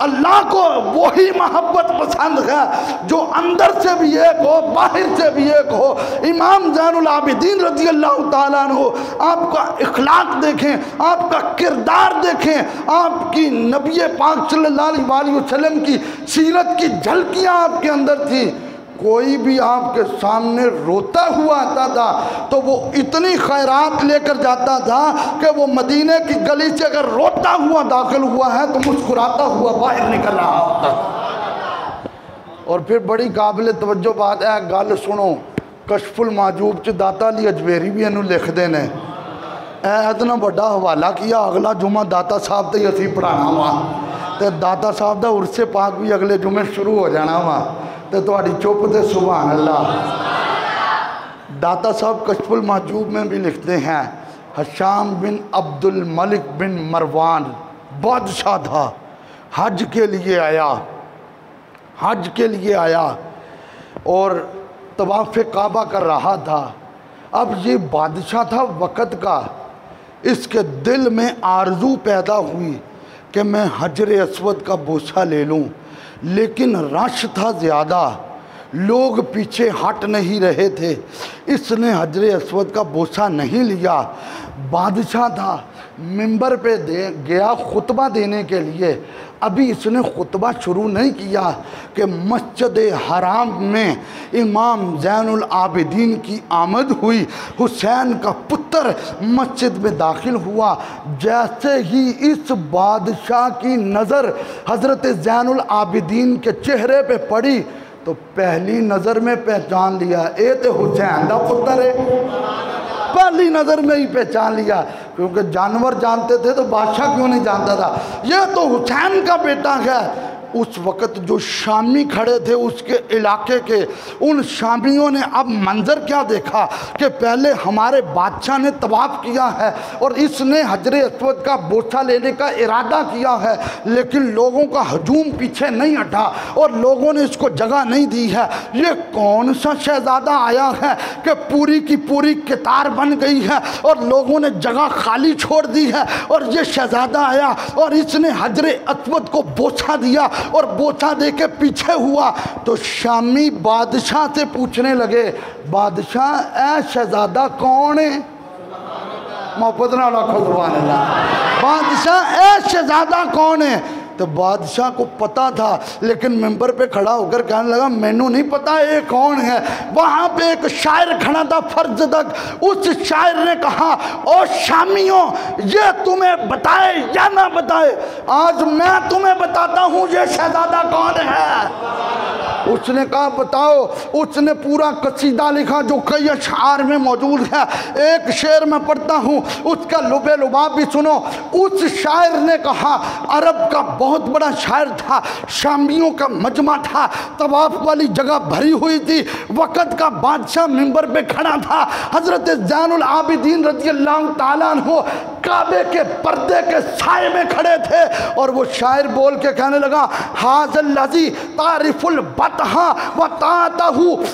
اللہ کو وہی محبت پسند ہے جو اندر سے بھی ایک ہو باہر سے بھی ایک ہو۔ امام زین العابدین رضی اللہ تعالیٰ عنہ، آپ کا اخلاق دیکھیں، آپ کا کردار دیکھیں، آپ کی نبی پاک صلی اللہ علیہ وسلم کی سیرت کی جھلکیاں آپ کے اندر تھی۔ کوئی بھی آپ کے سامنے روتا ہوا آتا تھا تو وہ اتنی خیرات لے کر جاتا تھا کہ وہ مدینے کی گلی سے اگر روتا ہوا داخل ہوا ہے تو مسکراتا ہوا باہر نکل رہا ہوتا۔ اور پھر بڑی قابل توجہ بات ہے، گل سنو، کشف المحجوب چ داتا علی اجمیری بھی انہوں لکھ دینے، اے اتنا بڑا حوالہ کیا، اگلا جمعہ داتا صاحب تے اسی پڑھانا ہوا تے داتا صاحب دا عرس پاک بھی اگلے جمعے شروع ہو جانا ہوا تے تہاڈی چپ تے سبحان اللہ۔ داتا صاحب کشف المحجوب میں بھی لکھتے ہیں ہشام بن عبد الملک بن مروان بادشاہ تھا، حج کے لیے آیا اور طواف کعبہ کر رہا تھا۔ اب یہ بادشاہ تھا وقت کا، اس کے دل میں آرزو پیدا ہوئی کہ میں حجر اسود کا بوسہ لے لوں، لیکن رش تھا زیادہ، لوگ پیچھے ہٹ نہیں رہے تھے، اس نے حجر اسود کا بوسہ نہیں لیا۔ بادشاہ تھا، منبر پہ گیا خطبہ دینے کے لیے، ابھی اس نے خطبہ شروع نہیں کیا کہ مسجد حرام میں امام زین العابدین کی آمد ہوئی، حسین کا پتر مسجد میں داخل ہوا۔ جیسے ہی اس بادشاہ کی نظر حضرت زین العابدین کے چہرے پہ پڑی تو پہلی نظر میں پہچان لیا، اے تے حسین دا پتر ہے، پہلی نظر میں ہی پہچان لیا، کیونکہ جانور جانتے تھے تو بادشاہ کیوں نہیں جانتا تھا، یہ تو حسین کا بیٹا ہے۔ اس وقت جو شامی کھڑے تھے اس کے علاقے کے، ان شامیوں نے اب منظر کیا دیکھا کہ پہلے ہمارے بادشاہ نے طواف کیا ہے اور اس نے حجر اسود کا بوسہ لینے کا ارادہ کیا ہے، لیکن لوگوں کا ہجوم پیچھے نہیں ہٹا اور لوگوں نے اس کو جگہ نہیں دی ہے۔ یہ کون سا شہزادہ آیا ہے کہ پوری کی پوری قطار بن گئی ہے اور لوگوں نے جگہ خالی چھوڑ دی ہے، اور یہ شہزادہ آیا اور اس نے حجر اسود کو بوسہ دیا اور بوسہ دے کے پیچھے ہوا۔ تو شامی بادشاہ سے پوچھنے لگے، بادشاہ اے شہزادہ کون ہے؟ محبت نہ رکھو سبحان اللہ۔ بادشاہ اے شہزادہ کون ہے؟ تو بادشاہ کو پتا تھا، لیکن ممبر پہ کھڑا ہو کر کہنے لگا مینوں نہیں پتا یہ کون ہے۔ وہاں پہ ایک شاعر کھڑا تھا فرزدق، اس شاعر نے کہا او شامیوں یہ تمہیں بتائے یا نہ بتائے، آج میں تمہیں بتاتا ہوں یہ شہزادہ کون ہے۔ اس نے کہا بتاؤ. اس نے پورا قصیدہ لکھا جو کئی اشعار میں موجود ہے. ایک شعر میں پڑھتا ہوں, اس کا لب لباب بھی سنو. اس شاعر نے کہا, عرب کا بہت بڑا شاعر تھا, شامیوں کا مجمع تھا, طواف والی جگہ بھری ہوئی تھی, وقت کا بادشاہ منبر پہ کھڑا تھا. حضرت زین العابدین رضی اللہ تعالیٰ عنہ کعبے کے پردے کے سائے میں کھڑے تھے, اور وہ شاعر بول کے کہنے لگا, ھذا الذی تعرف البطح وطاعتہ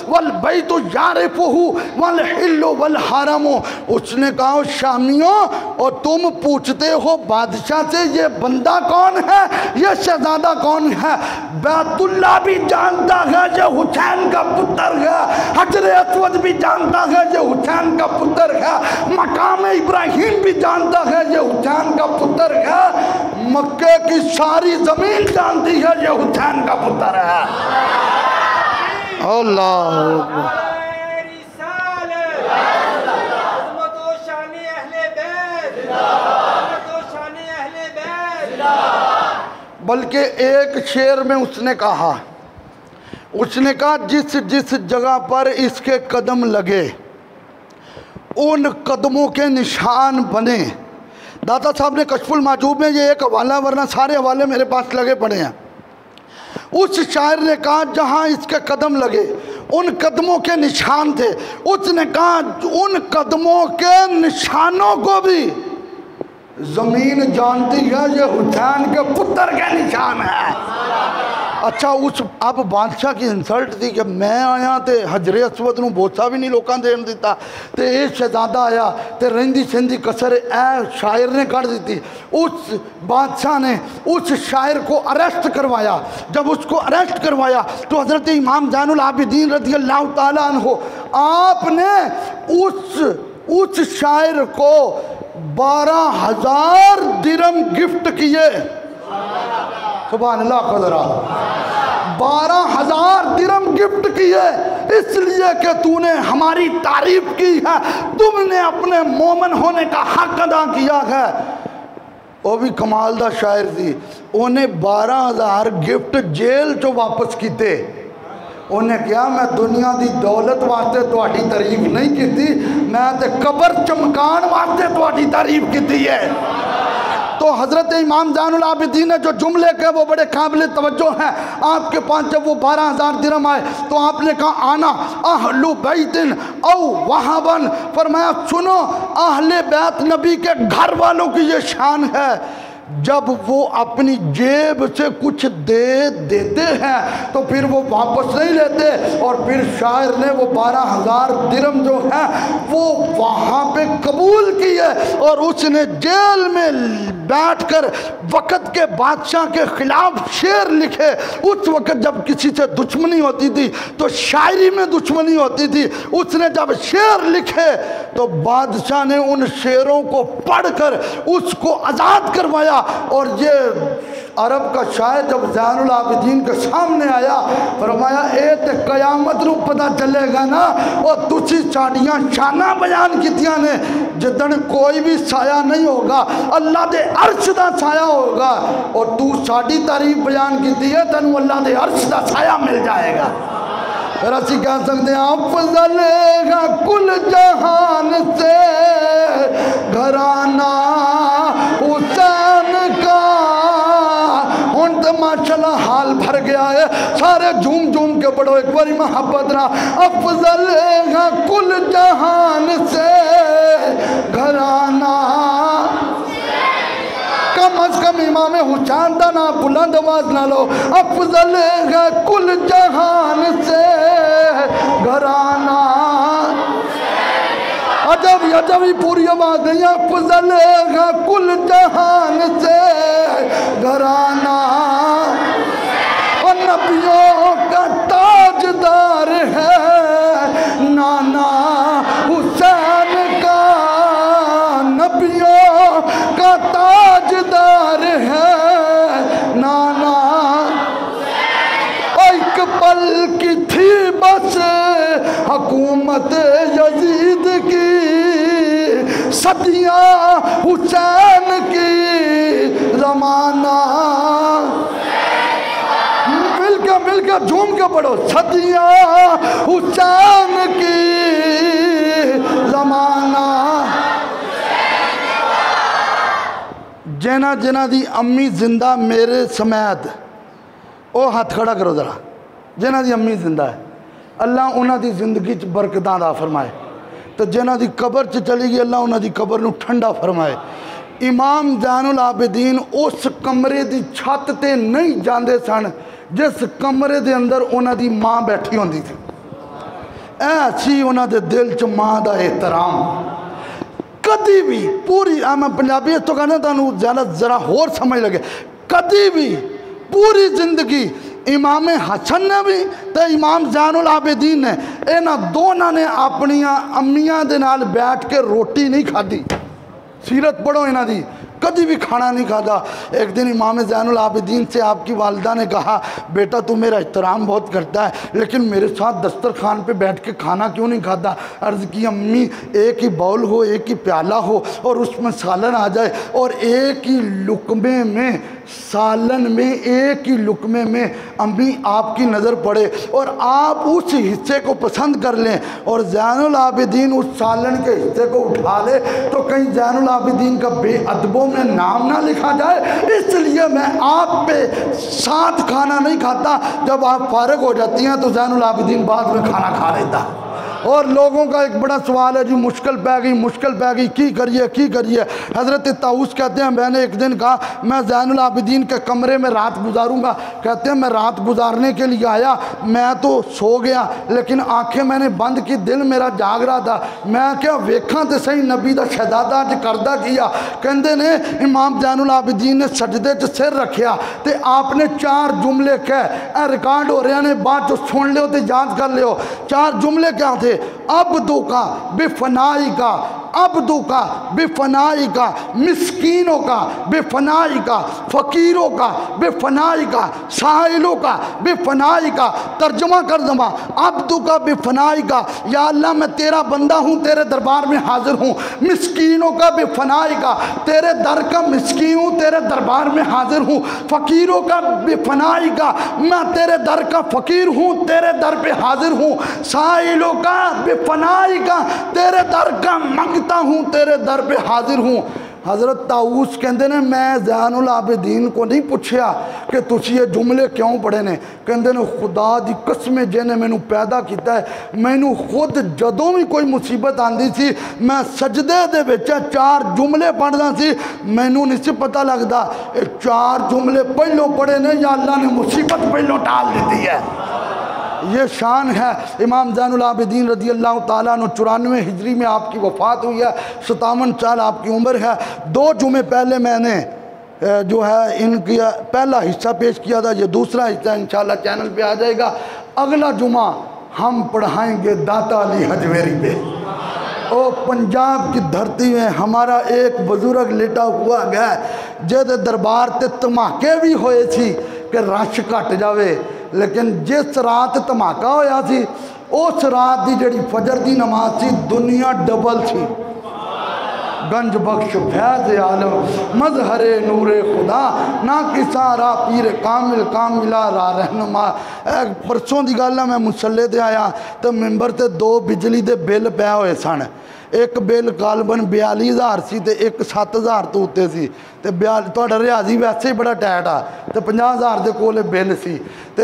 والبیت یعرفہ والحل والحرم. اس نے کہا شامیوں, اور تم پوچھتے ہو بادشاہ سے یہ بندہ کون ہے, یہ شہزادہ کون ہے. بیت اللہ بھی جانتا ہے یہ حسین کا پتر ہے, حجر اسود بھی جانتا ہے یہ حسین کا پتر ہے, مقام ابراہیم بھی جانتا ہے یہ حسین کا پتر ہے, مکے کی ساری زمین جانتی ہے یہ حسین کا پتر ہے. اللہ بلکہ ایک شعر میں اس نے کہا, جس جس جگہ پر اس کے قدم لگے ان قدموں کے نشان بنے. داتا صاحب نے کشف المحجوب میں یہ ایک حوالہ, ورنہ سارے حوالے میرے پاس لگے پڑے ہیں. اس شاعر نے کہا جہاں اس کے قدم لگے ان قدموں کے نشان تھے. اس نے کہا ان قدموں کے نشانوں کو بھی زمین جانتی ہے یہ حسین کے پتر کے نشان ہے. اچھا اس اب بادشاہ کی انسلٹ تھی کہ میں آیا تے حجر اسود نو بوسا بھی نہیں لوکاں دین دیتا, تے اے شہزادہ آیا تے رہندی سندی کسر اے شاعر نے کر دیتی. اس بادشاہ نے اس شاعر کو اریسٹ کروایا. جب اس کو اریسٹ کروایا تو حضرت امام زین العابدین رضی اللہ تعالیٰ عنہ آپ نے اس شاعر کو 12,000 درہم گفٹ کیے. سبحان اللہ قدرہ 12,000 درہم گفٹ کیے, اس لیے کہ تو نے ہماری تعریف کی ہے, تم نے اپنے مومن ہونے کا حق ادا کیا ہے. وہ بھی کمال دا شاعر تھی, انہیں 12,000 گفٹ جیل چو واپس کیتے. انہیں کیا میں دنیا دی دولت واسطے تواڈی تعریف نہیں کیتی, میں تے قبر چمکان واسطے تواڈی تعریف کیتی ہے. تو حضرت امام زین العابدین نے جو جملے کے وہ بڑے قابل توجہ ہیں. آپ کے پاس جب وہ 12,000 درہم آئے تو آپ نے کہا آنا اہل بیت او وہابن, فرمایا سنو اہل بیت نبی کے گھر والوں کی یہ شان ہے, جب وہ اپنی جیب سے کچھ دیتے ہیں تو پھر وہ واپس نہیں لیتے. اور پھر شاعر نے وہ 12,000 درہم جو ہے وہ وہاں پہ قبول کیے, اور اس نے جیل میں بیٹھ کر وقت کے بادشاہ کے خلاف شعر لکھے. اس وقت جب کسی سے دشمنی ہوتی تھی تو شاعری میں دشمنی ہوتی تھی. اس نے جب شعر لکھے تو بادشاہ نے ان شعروں کو پڑھ کر اس کو آزاد کروایا. اور یہ عرب کا شاعر جب زین العابدین کے سامنے آیا فرمایا اے تے قیامت رو پتہ چلے گا نا, اور تسی ساڑیاں شانہ بیان کیتیاں نے جدن کوئی بھی سایہ نہیں ہوگا, اللہ دے عرش دا سایہ ہوگا, اور تو ساڑی تعریف بیان کیتی ہے تنو اللہ دے عرش دا سایہ مل جائے گا. پھر اسی کہہ سکتے ہیں افضل ہے کل جہان سے گھرانہ حسین کا. ہون تو ماشاءاللہ حال بھر گیا ہے, سارے جھوم جھوم کے پڑھو ایک باری محبت رہا. افضل ہے کل جہان سے گھرانہ, کم از کم امام حسین دا نا بلند آواز نہ لو. افضل ہے کل جہان سے گھرانہ, عجب ہی پوری آواز نہیں. افضل ہے کل جہان سے گھرانہ, اور نبیوں کا تاجدار ہے نانا حسین کا, نبیوں کا تاجدار ہے نانا. ایک پل کی تھی بس حکومت یزید کی, صدیاں حسین کی زمانہ. مل کے ذرا جھوم کے پڑھو، صدیاں حسین کی زمانہ جنہ جنہ دی امی زندہ میرے سمیت، او ہاتھ کھڑا کرو ذرا، جنہ دی امی زندہ ہے اللہ انہاں دی زندگی چ برکتاں عطا فرمائے، تو جنہ دی قبر چ چلی گئی اللہ انہاں دی قبر نو ٹھنڈا فرمائے۔ امام زین العابدین اس کمرے دی چھت تے نہیں جاندے سن جس کمرے دے اندر انہاں دی ماں بیٹھی ہوندی تھی، ایسی انہاں دے دل چ ماں دا احترام کدی بھی پوری میں پنجابی تو کہنا تانوں زیادہ ذرا ہور سمجھ لگے، کدی بھی پوری زندگی امام حسن نے بھی تے امام زین العابدین نے انہاں دونوں نے اپنیاں امیاں دے نال بیٹھ کے روٹی نہیں کھادی، سیرت پڑھو انہاں دی، کدی بھی کھانا نہیں کھاتا۔ ایک دن امام زین العابدین سے آپ کی والدہ نے کہا بیٹا تو میرا احترام بہت کرتا ہے لیکن میرے ساتھ دسترخوان پہ بیٹھ کے کھانا کیوں نہیں کھاتا؟ عرض کی امی ایک ہی باؤل ہو، ایک ہی پیالہ ہو اور اس میں سالن آ جائے اور ایک ہی لقمے میں سالن میں ایک ہی لقمے میں امی آپ کی نظر پڑے اور آپ اس حصے کو پسند کر لیں اور زین العابدین اس سالن کے حصے کو اٹھا لے تو کہیں زین العابدین کا بے ادبوں میں نام نہ لکھا جائے، اس لیے میں آپ پہ ساتھ کھانا نہیں کھاتا، جب آپ فارغ ہو جاتی ہیں تو زین العابدین بعد میں کھانا کھا لیتا۔ اور لوگوں کا ایک بڑا سوال ہے جی مشکل پہ گئی کی کریے۔ حضرت طاؤس کہتے ہیں میں نے ایک دن کہا میں زین العابدین کے کمرے میں رات گزاروں گا، کہتے ہیں میں رات گزارنے کے لیے آیا، میں تو سو گیا لیکن آنکھیں میں نے بند کی، دل میرا جاگ رہا تھا، میں کیا ویکھاں تے صحیح نبی دا شہزادہ اج کردہ کیا، کہندے نے امام زین العابدین نے سجدے چ سر رکھیا تے آپ نے 4 جملے کہے، ریکارڈ ہو رہے ہیں بعد جو سن لے ہو تے یاد کر لے ہو، 4 جملے کیا تھے؟ عبدو کا بفنائی کا، عبدو کا بفنائی کا، مسکینوں کا بفنائی کا، فقیروں کا بفنائی کا، سائلوں کا بفنائی کا۔ ترجمہ کر دوں، عبدو کا بفنائی کا، یا اللہ میں تیرا بندہ ہوں، تیرے دربار میں حاضر ہوں۔ مسکینوں کا بفنائی کا، تیرے در کا مسکین ہوں، تیرے دربار میں حاضر ہوں۔ فقیروں کا بفنائی کا، میں تیرے در کا فقیر ہوں، تیرے در پہ حاضر ہوں۔ سائلوں کا بفنائی کا، تیرے در کا منگتا ہوں، تیرے در پہ حاضر ہوں۔ حضرت طاؤس کہندے نے میں زین العابدین کو نہیں پوچھیا کہ تسی یہ جملے کیوں پڑھے نے، کہندے نے خدا دی قسم جنے میں نو پیدا کیتا ہے، میں نو خود جدوں بھی کوئی مصیبت آندی سی میں سجدے دے وچ 4 جملے پڑھدا سی، میں نو نہیں سی پتہ لگدا 4 جملے پہلو پڑھے نے یا اللہ نے مصیبت پہلو ٹال دیتی ہے۔ یہ شان ہے امام زین العابدین رضی اللہ تعالیٰ عنہ۔ 94 ہجری میں آپ کی وفات ہوئی ہے، 57 سال آپ کی عمر ہے۔ 2 جمعے پہلے میں نے جو ہے ان کی پہلا حصہ پیش کیا تھا، یہ دوسرا حصہ انشاءاللہ چینل پہ آ جائے گا۔ اگلا جمعہ ہم پڑھائیں گے داتا علی حجویری پہ۔ او پنجاب کی دھرتی میں ہمارا ایک بزرگ لیٹا ہوا گیا جے دربار تے تماکے بھی ہوئے تھی کہ رش کٹ جاوے، لیکن جس رات دھماکہ ہویا سی اس رات دی جڑی فجر دی نماز سی دنیا ڈبل تھی۔ گنج بخش فیض عالم مظہر نور خدا نہ کسا را پیر کامل کاملہ را رہنما۔ پرسوں دی گل ہے میں مسلے تے آیا تو ممبر تے 2 بجلی دے بل پے ہوئے سن، ایک بل غالباً 42,000 سی تے ایک 7,000 تو اتے سی تے تہاڈا ریاضی ویسے ہی بڑا ٹائٹ آ تے 50,000 دے کولے بل سی تے